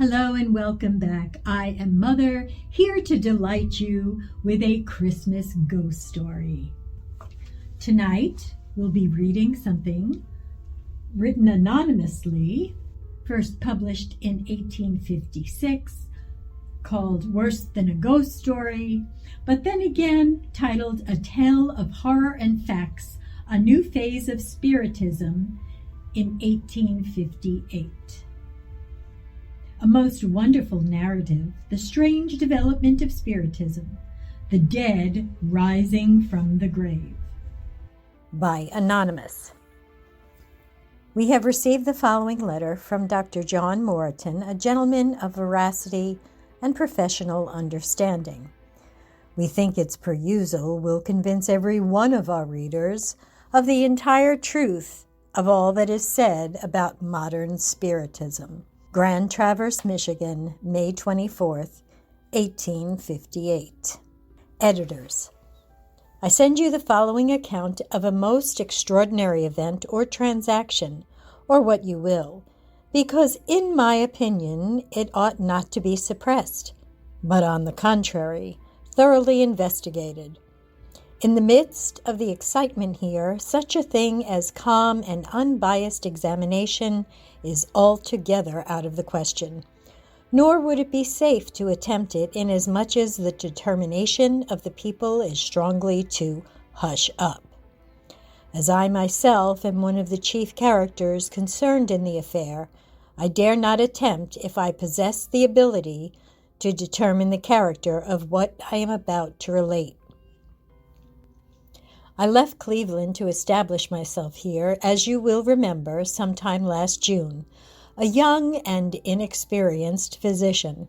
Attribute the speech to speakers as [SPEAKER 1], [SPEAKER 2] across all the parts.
[SPEAKER 1] Hello and welcome back. I am Mother, here to delight you with a Christmas ghost story. Tonight, we'll be reading something written anonymously, first published in 1856, called Worse Than a Ghost Story, but then again titled A Tale of Horror and Facts, A New Phase of Spiritism in 1858. A most wonderful narrative, the strange development of Spiritism, the dead rising from the grave. By Anonymous. We have received the following letter from Dr. John Moreton, a gentleman of veracity and professional understanding. We think its perusal will convince every one of our readers of the entire truth of all that is said about modern Spiritism. Grand Traverse, Michigan, May 24th, 1858. Editors, I send you the following account of a most extraordinary event or transaction, or what you will, because in my opinion it ought not to be suppressed, but on the contrary, thoroughly investigated. In the midst of the excitement here, such a thing as calm and unbiased examination is altogether out of the question, nor would it be safe to attempt it inasmuch as the determination of the people is strongly to hush up. As I myself am one of the chief characters concerned in the affair, I dare not attempt, if I possess the ability, to determine the character of what I am about to relate. I left Cleveland to establish myself here, as you will remember, sometime last June, a young and inexperienced physician.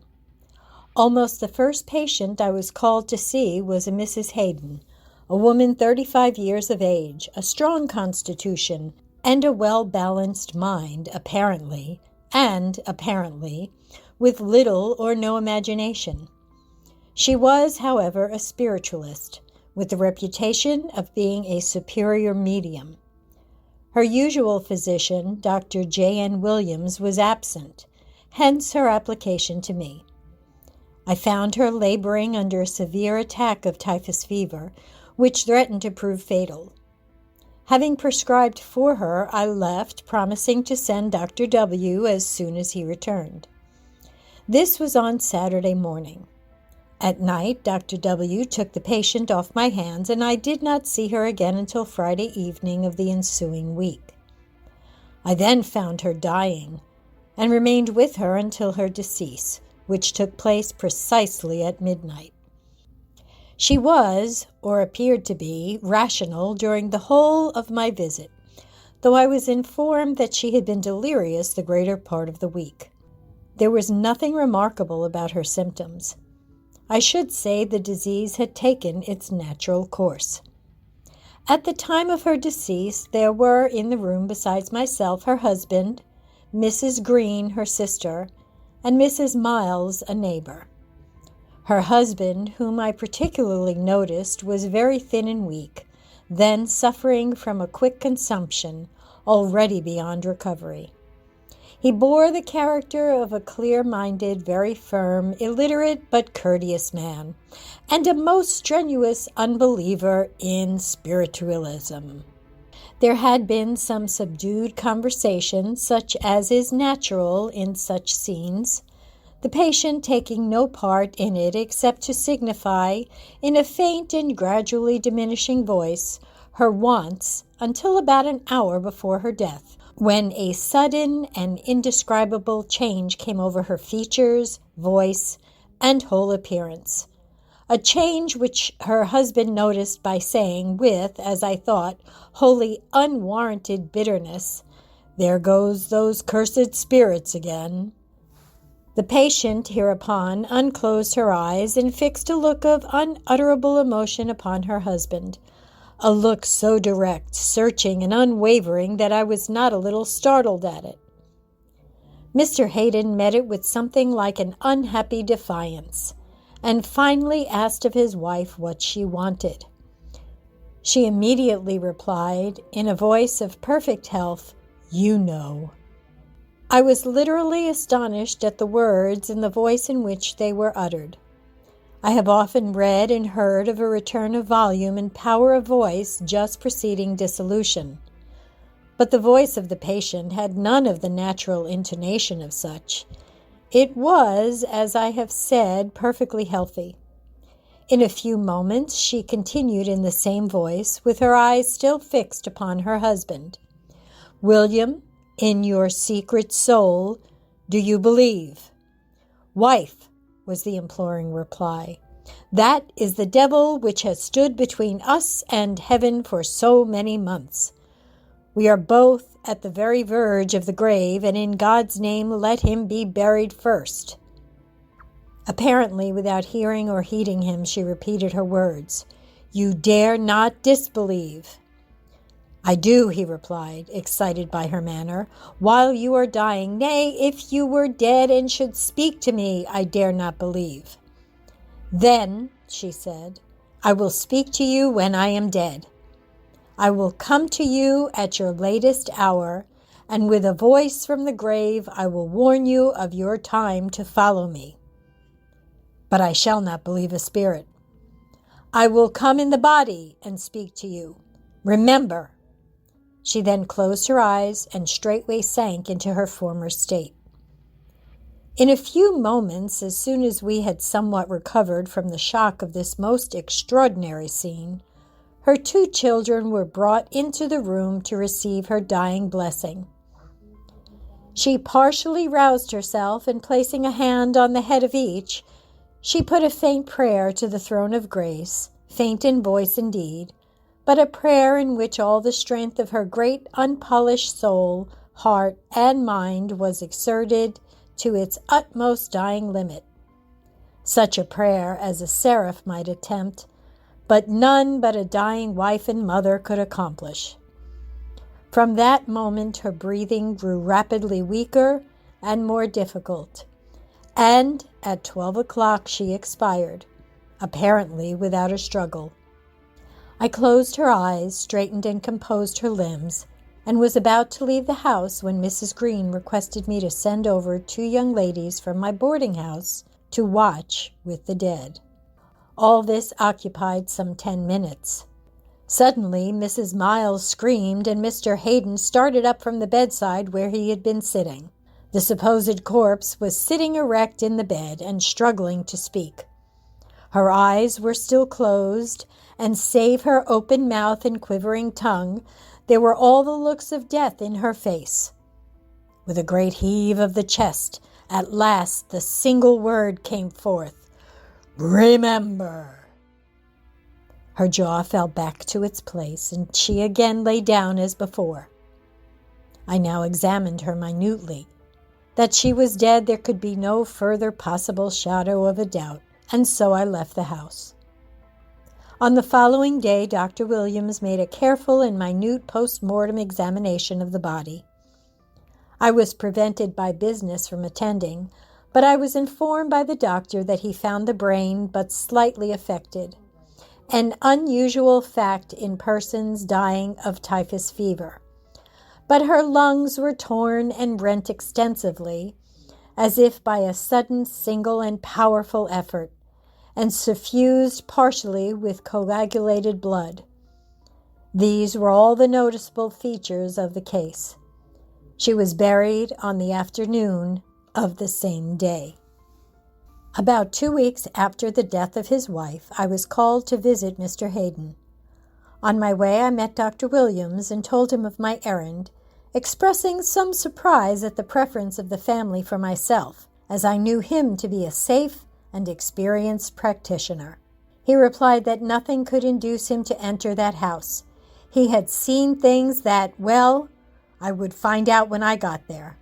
[SPEAKER 1] Almost the first patient I was called to see was a Mrs. Hayden, a woman 35 years of age, a strong constitution, and a well-balanced mind, apparently, with little or no imagination. She was, however, a spiritualist, with the reputation of being a superior medium. Her usual physician, Dr. J.N. Williams, was absent, hence her application to me. I found her laboring under a severe attack of typhus fever, which threatened to prove fatal. Having prescribed for her, I left, promising to send Dr. W. as soon as he returned. This was on Saturday morning. At night, Dr. W. took the patient off my hands, and I did not see her again until Friday evening of the ensuing week. I then found her dying, and remained with her until her decease, which took place precisely at midnight. She was, or appeared to be, rational during the whole of my visit, though I was informed that she had been delirious the greater part of the week. There was nothing remarkable about her symptoms. I should say the disease had taken its natural course. At the time of her decease, there were in the room besides myself her husband, Mrs. Green, her sister, and Mrs. Miles, a neighbor. Her husband, whom I particularly noticed, was very thin and weak, then suffering from a quick consumption, already beyond recovery. He bore the character of a clear-minded, very firm, illiterate but courteous man, and a most strenuous unbeliever in spiritualism. There had been some subdued conversation, such as is natural in such scenes, the patient taking no part in it except to signify, in a faint and gradually diminishing voice, her wants until about an hour before her death, when a sudden and indescribable change came over her features, voice, and whole appearance. A change which her husband noticed by saying, with, as I thought, wholly unwarranted bitterness, "There goes those cursed spirits again." The patient hereupon unclosed her eyes and fixed a look of unutterable emotion upon her husband, a look so direct, searching, and unwavering that I was not a little startled at it. Mr. Hayden met it with something like an unhappy defiance, and finally asked of his wife what she wanted. She immediately replied, in a voice of perfect health, "You know." I was literally astonished at the words and the voice in which they were uttered. I have often read and heard of a return of volume and power of voice just preceding dissolution, but the voice of the patient had none of the natural intonation of such. It was, as I have said, perfectly healthy. In a few moments she continued in the same voice, with her eyes still fixed upon her husband. "William, in your secret soul, do you believe?" "Wife," was the imploring reply, "that is the devil which has stood between us and heaven for so many months. We are both at the very verge of the grave, and in God's name let him be buried first." Apparently without hearing or heeding him, she repeated her words. "You dare not disbelieve." "I do," he replied, excited by her manner, "while you are dying. Nay, if you were dead and should speak to me, I dare not believe." "Then," she said, "I will speak to you when I am dead. I will come to you at your latest hour, and with a voice from the grave I will warn you of your time to follow me. But I shall not believe a spirit. I will come in the body and speak to you. Remember." She then closed her eyes and straightway sank into her former state. In a few moments, as soon as we had somewhat recovered from the shock of this most extraordinary scene, her 2 children were brought into the room to receive her dying blessing. She partially roused herself, and placing a hand on the head of each, she put a faint prayer to the throne of grace, faint in voice indeed, but a prayer in which all the strength of her great unpolished soul, heart, and mind was exerted to its utmost dying limit. Such a prayer as a seraph might attempt, but none but a dying wife and mother could accomplish. From that moment her breathing grew rapidly weaker and more difficult, and at 12 o'clock she expired, apparently without a struggle. I closed her eyes, straightened and composed her limbs, and was about to leave the house when Mrs. Green requested me to send over 2 young ladies from my boarding house to watch with the dead. All this occupied some 10 minutes. Suddenly Mrs. Miles screamed, and Mr. Hayden started up from the bedside where he had been sitting. The supposed corpse was sitting erect in the bed and struggling to speak. Her eyes were still closed, and save her open mouth and quivering tongue, there were all the looks of death in her face. With a great heave of the chest, at last the single word came forth, "Remember." Her jaw fell back to its place, and she again lay down as before. I now examined her minutely. That she was dead there could be no further possible shadow of a doubt, and so I left the house. On the following day, Dr. Williams made a careful and minute post-mortem examination of the body. I was prevented by business from attending, but I was informed by the doctor that he found the brain but slightly affected, an unusual fact in persons dying of typhus fever. But her lungs were torn and rent extensively, as if by a sudden, single, and powerful effort, and suffused partially with coagulated blood. These were all the noticeable features of the case. She was buried on the afternoon of the same day. About 2 weeks after the death of his wife, I was called to visit Mr. Hayden. On my way, I met Dr. Williams and told him of my errand, expressing some surprise at the preference of the family for myself, as I knew him to be a safe and experienced practitioner. He replied that nothing could induce him to enter that house. He had seen things that, well, I would find out when I got there.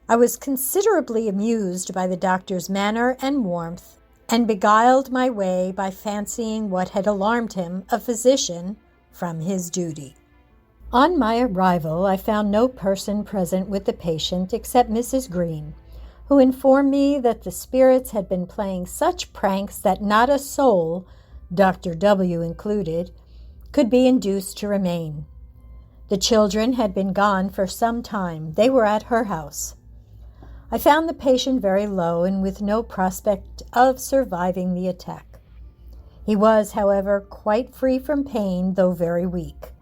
[SPEAKER 1] I was considerably amused by the doctor's manner and warmth, and beguiled my way by fancying what had alarmed him, a physician, from his duty. On my arrival, I found no person present with the patient except Mrs. Green, who informed me that the spirits had been playing such pranks that not a soul, Dr. W. included, could be induced to remain. The children had been gone for some time. They were at her house. I found the patient very low and with no prospect of surviving the attack. He was, however, quite free from pain, though very weak.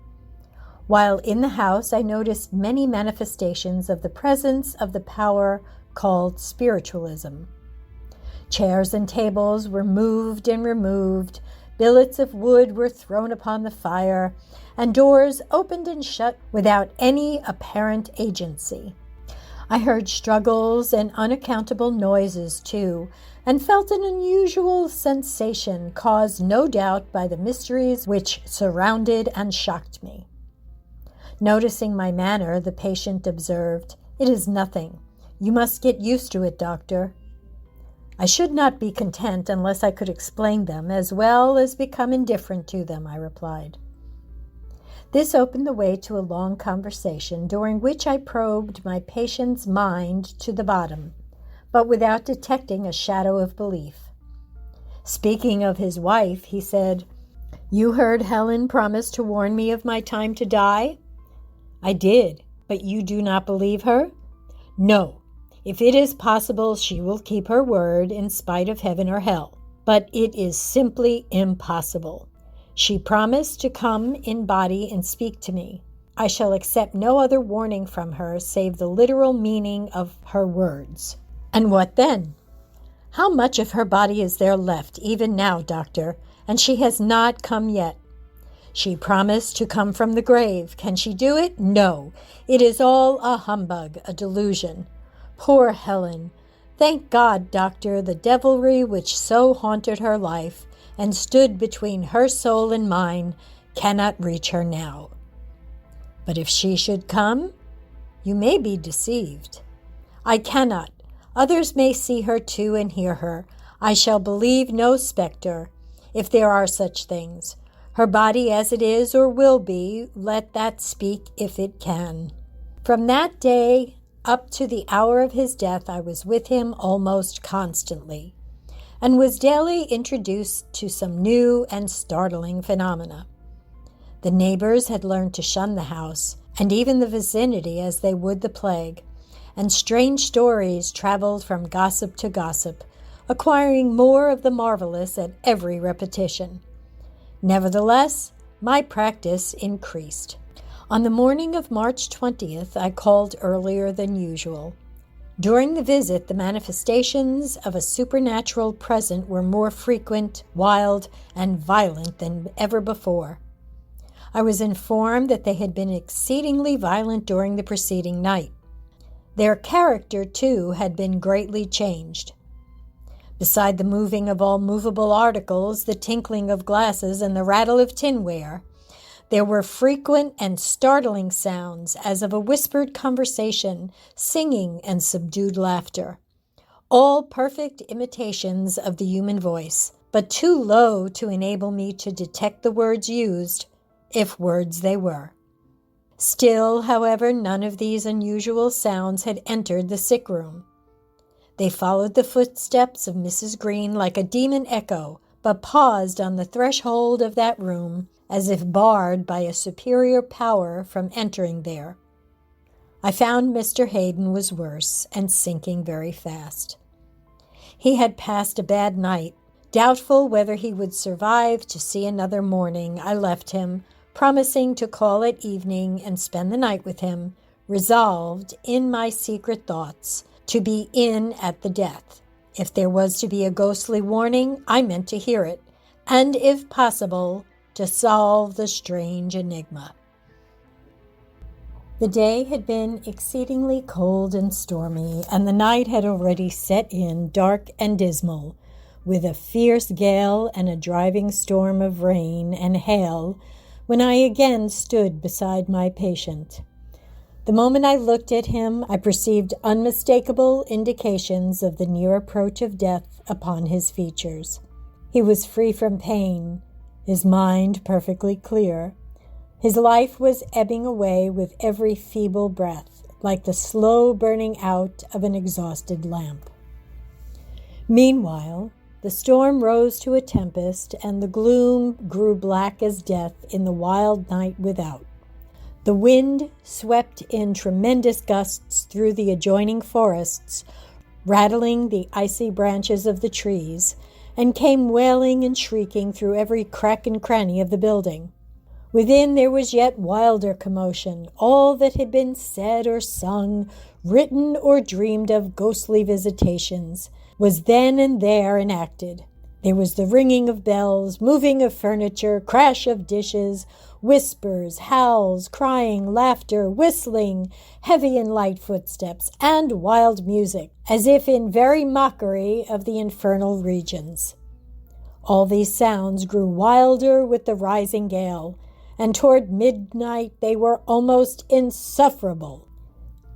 [SPEAKER 1] While in the house, I noticed many manifestations of the presence of the power called spiritualism. Chairs and tables were moved and removed, billets of wood were thrown upon the fire, and doors opened and shut without any apparent agency. I heard struggles and unaccountable noises, too, and felt an unusual sensation caused no doubt by the mysteries which surrounded and shocked me. Noticing my manner, the patient observed, "It is nothing. You must get used to it, doctor." I should not be content unless I could explain them as well as become indifferent to them, I replied. This opened the way to a long conversation, during which I probed my patient's mind to the bottom, but without detecting a shadow of belief. Speaking of his wife, he said, "You heard Helen promise to warn me of my time to die?" "I did, but you do not believe her?" "No. If it is possible, she will keep her word in spite of heaven or hell. But it is simply impossible. She promised to come in body and speak to me. I shall accept no other warning from her save the literal meaning of her words." "And what then?" "How much of her body is there left, even now, doctor? And she has not come yet. She promised to come from the grave. Can she do it? No. It is all a humbug, a delusion. Poor Helen! Thank God, doctor, the devilry which so haunted her life and stood between her soul and mine cannot reach her now. But if she should come, you may be deceived. I cannot. Others may see her too and hear her. I shall believe no specter, if there are such things. Her body as it is or will be, let that speak if it can. From that day up to the hour of his death, I was with him almost constantly, and was daily introduced to some new and startling phenomena. The neighbors had learned to shun the house, and even the vicinity, as they would the plague, and strange stories traveled from gossip to gossip, acquiring more of the marvelous at every repetition. Nevertheless, my practice increased. On the morning of March 20th, I called earlier than usual. During the visit, the manifestations of a supernatural presence were more frequent, wild, and violent than ever before. I was informed that they had been exceedingly violent during the preceding night. Their character, too, had been greatly changed. Beside the moving of all movable articles, the tinkling of glasses, and the rattle of tinware, there were frequent and startling sounds as of a whispered conversation, singing, and subdued laughter, all perfect imitations of the human voice, but too low to enable me to detect the words used, if words they were. Still, however, none of these unusual sounds had entered the sick room. They followed the footsteps of Mrs. Green like a demon echo, but paused on the threshold of that room, as if barred by a superior power from entering there. I found Mr. Hayden was worse and sinking very fast. He had passed a bad night. Doubtful whether he would survive to see another morning, I left him, promising to call at evening and spend the night with him, resolved, in my secret thoughts, to be in at the death. If there was to be a ghostly warning, I meant to hear it, and, if possible, to solve the strange enigma. The day had been exceedingly cold and stormy, and the night had already set in dark and dismal, with a fierce gale and a driving storm of rain and hail, when I again stood beside my patient. The moment I looked at him, I perceived unmistakable indications of the near approach of death upon his features. He was free from pain, his mind perfectly clear. His life was ebbing away with every feeble breath, like the slow burning out of an exhausted lamp. Meanwhile, the storm rose to a tempest, and the gloom grew black as death in the wild night without. The wind swept in tremendous gusts through the adjoining forests, rattling the icy branches of the trees, and came wailing and shrieking through every crack and cranny of the building. Within there was yet wilder commotion. All that had been said or sung, written or dreamed of ghostly visitations, was then and there enacted. There was the ringing of bells, moving of furniture, crash of dishes, whispers, howls, crying, laughter, whistling, heavy and light footsteps, and wild music, as if in very mockery of the infernal regions. All these sounds grew wilder with the rising gale, and toward midnight they were almost insufferable.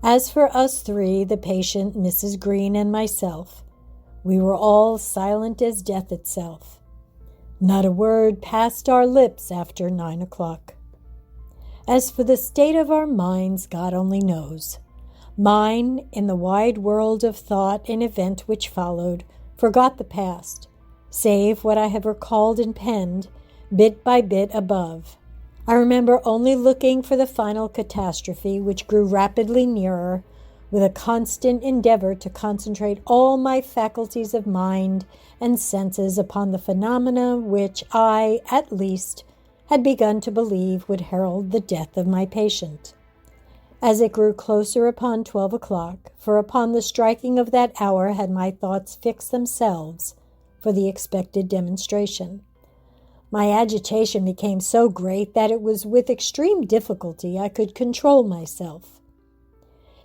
[SPEAKER 1] As for us three, the patient, Mrs. Green, and myself, we were all silent as death itself. Not a word passed our lips after 9 o'clock. As for the state of our minds, God only knows. Mine, in the wide world of thought and event which followed, forgot the past, save what I have recalled and penned, bit by bit above. I remember only looking for the final catastrophe, which grew rapidly nearer, with a constant endeavor to concentrate all my faculties of mind and senses upon the phenomena which I, at least, had begun to believe would herald the death of my patient. As it grew closer upon 12 o'clock, for upon the striking of that hour had my thoughts fixed themselves for the expected demonstration, my agitation became so great that it was with extreme difficulty I could control myself.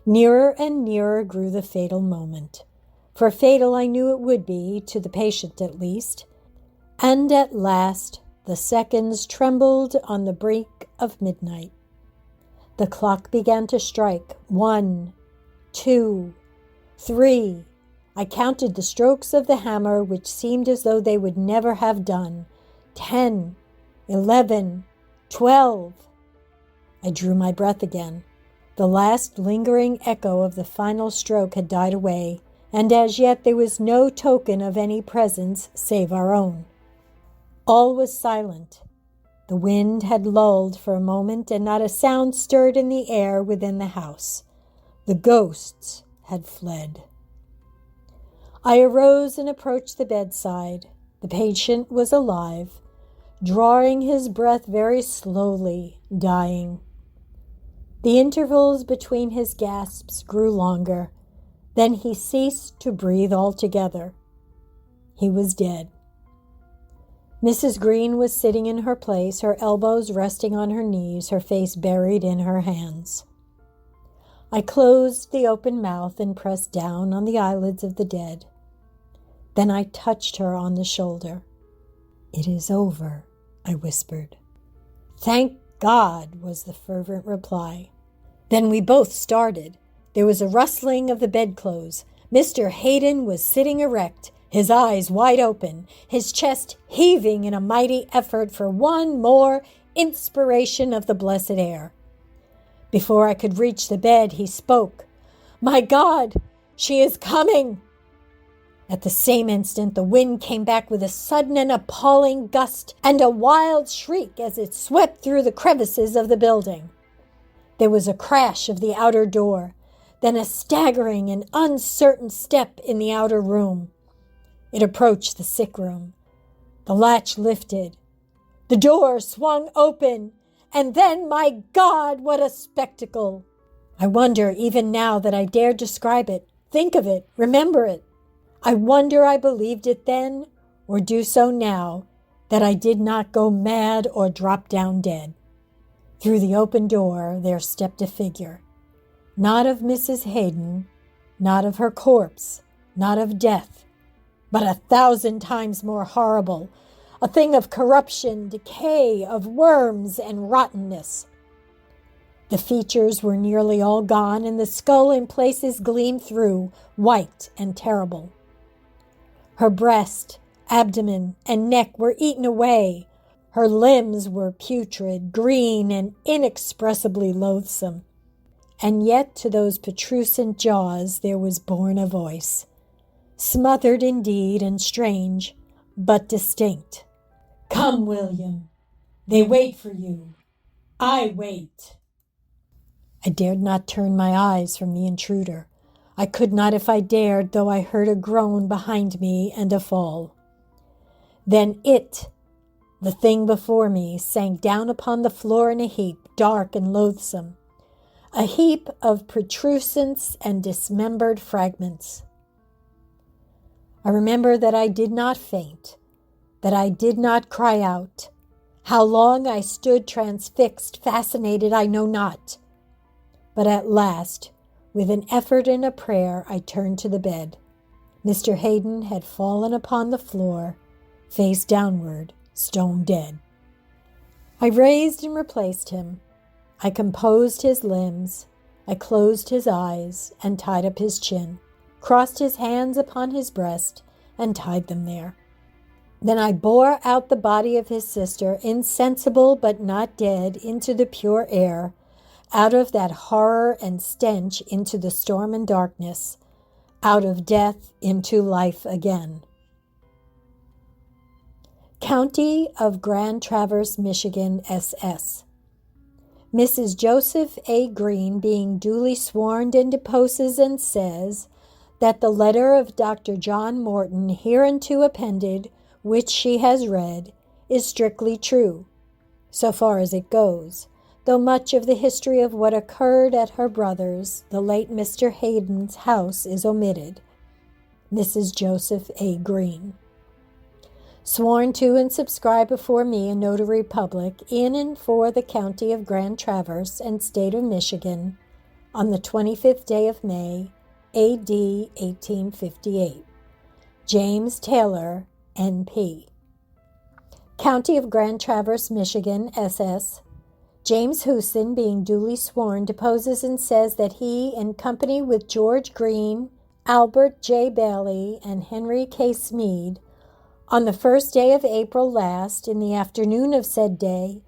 [SPEAKER 1] Nearer and nearer grew the fatal moment, for fatal I knew it would be, to the patient at least, and at last the seconds trembled on the brink of midnight. The clock began to strike. 1, 2, 3. I counted the strokes of the hammer, which seemed as though they would never have done. 10, 11, 12. I drew my breath again. The last lingering echo of the final stroke had died away, and as yet there was no token of any presence save our own. All was silent. The wind had lulled for a moment, and not a sound stirred in the air within the house. The ghosts had fled. I arose and approached the bedside. The patient was alive, drawing his breath very slowly, dying. The intervals between his gasps grew longer. Then he ceased to breathe altogether. He was dead. Mrs. Green was sitting in her place, her elbows resting on her knees, her face buried in her hands. I closed the open mouth and pressed down on the eyelids of the dead. Then I touched her on the shoulder. "It is over," I whispered. "Thank God," was the fervent reply. Then we both started. There was a rustling of the bedclothes. Mr. Hayden was sitting erect, his eyes wide open, his chest heaving in a mighty effort for one more inspiration of the blessed air. Before I could reach the bed, he spoke. "My God, she is coming!" At the same instant, the wind came back with a sudden and appalling gust and a wild shriek as it swept through the crevices of the building. There was a crash of the outer door, then a staggering and uncertain step in the outer room. It approached the sick room. The latch lifted. The door swung open, and then, my God, what a spectacle! I wonder, even now that I dare describe it, think of it, remember it. I wonder I believed it then, or do so now, that I did not go mad or drop down dead. Through the open door there stepped a figure, not of Mrs. Hayden, not of her corpse, not of death, but 1,000 times more horrible, a thing of corruption, decay, of worms and rottenness. The features were nearly all gone, and the skull in places gleamed through, white and terrible. Her breast, abdomen, and neck were eaten away. Her limbs were putrid, green, and inexpressibly loathsome. And yet to those protrusent jaws there was borne a voice, smothered indeed and strange, but distinct. "Come, William. They wait for you. I wait." I dared not turn my eyes from the intruder. I could not if I dared, though I heard a groan behind me and a fall. Then it, the thing before me, sank down upon the floor in a heap, dark and loathsome, a heap of protrusions and dismembered fragments. I remember that I did not faint, that I did not cry out. How long I stood transfixed, fascinated, I know not. But at last, with an effort and a prayer, I turned to the bed. Mr. Hayden had fallen upon the floor, face downward, stone dead. I raised and replaced him. I composed his limbs. I closed his eyes and tied up his chin, crossed his hands upon his breast, and tied them there. Then I bore out the body of his sister, insensible but not dead, into the pure air, out of that horror and stench into the storm and darkness, out of death into life again. County of Grand Traverse, Michigan, SS. Mrs. Joseph A. Green, being duly sworn, and deposes and says that the letter of Dr. John Morton hereunto appended, which she has read, is strictly true, so far as it goes, though much of the history of what occurred at her brother's, the late Mr. Hayden's, house is omitted. Mrs. Joseph A. Green. Sworn to and subscribed before me, a notary public, in and for the county of Grand Traverse and state of Michigan, on the 25th day of May, A.D. 1858. James Taylor, N.P. County of Grand Traverse, Michigan, SS. James Hewson, being duly sworn, deposes and says that he, in company with George Green, Albert J. Bailey, and Henry K. Smead, on the 1st day of April last, in the afternoon of said day,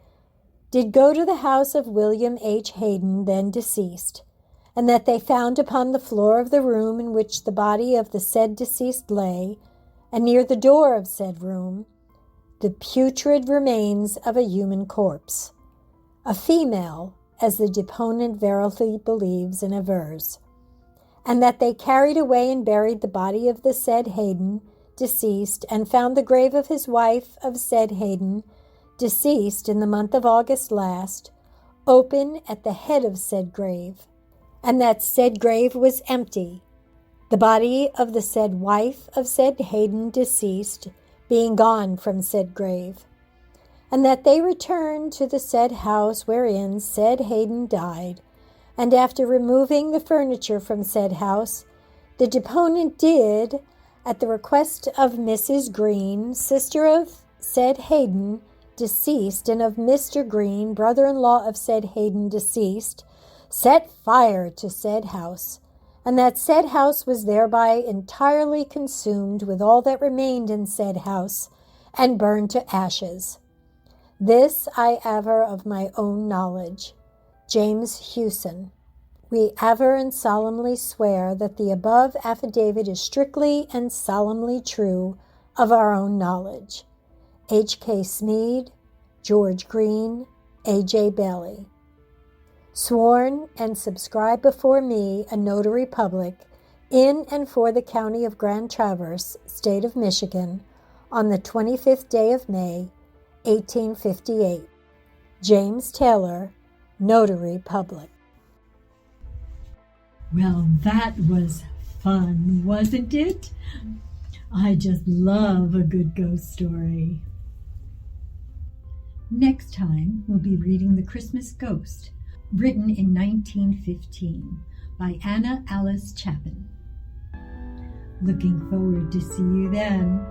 [SPEAKER 1] did go to the house of William H. Hayden, then deceased, and that they found upon the floor of the room in which the body of the said deceased lay, and near the door of said room, the putrid remains of a human corpse, a female, as the deponent verily believes and avers, and that they carried away and buried the body of the said Hayden, deceased, and found the grave of his wife of said Hayden, deceased, in the month of August last, open at the head of said grave, and that said grave was empty, the body of the said wife of said Hayden, deceased, being gone from said grave, and that they returned to the said house wherein said Hayden died, and after removing the furniture from said house, the deponent did, at the request of Mrs. Green, sister of said Hayden, deceased, and of Mr. Green, brother-in-law of said Hayden, deceased, set fire to said house, and that said house was thereby entirely consumed with all that remained in said house, and burned to ashes. This I aver of my own knowledge. James Hewson. We aver and solemnly swear that the above affidavit is strictly and solemnly true of our own knowledge. H. K. Smead, George Green, A. J. Bailey. Sworn and subscribed before me, a notary public, in and for the county of Grand Traverse, state of Michigan, on the 25th day of May, 1858. James Taylor, Notary Public.
[SPEAKER 2] Well, that was fun, wasn't it? I just love a good ghost story. Next time, we'll be reading The Christmas Ghost, written in 1915 by Anna Alice Chapin. Looking forward to see you then.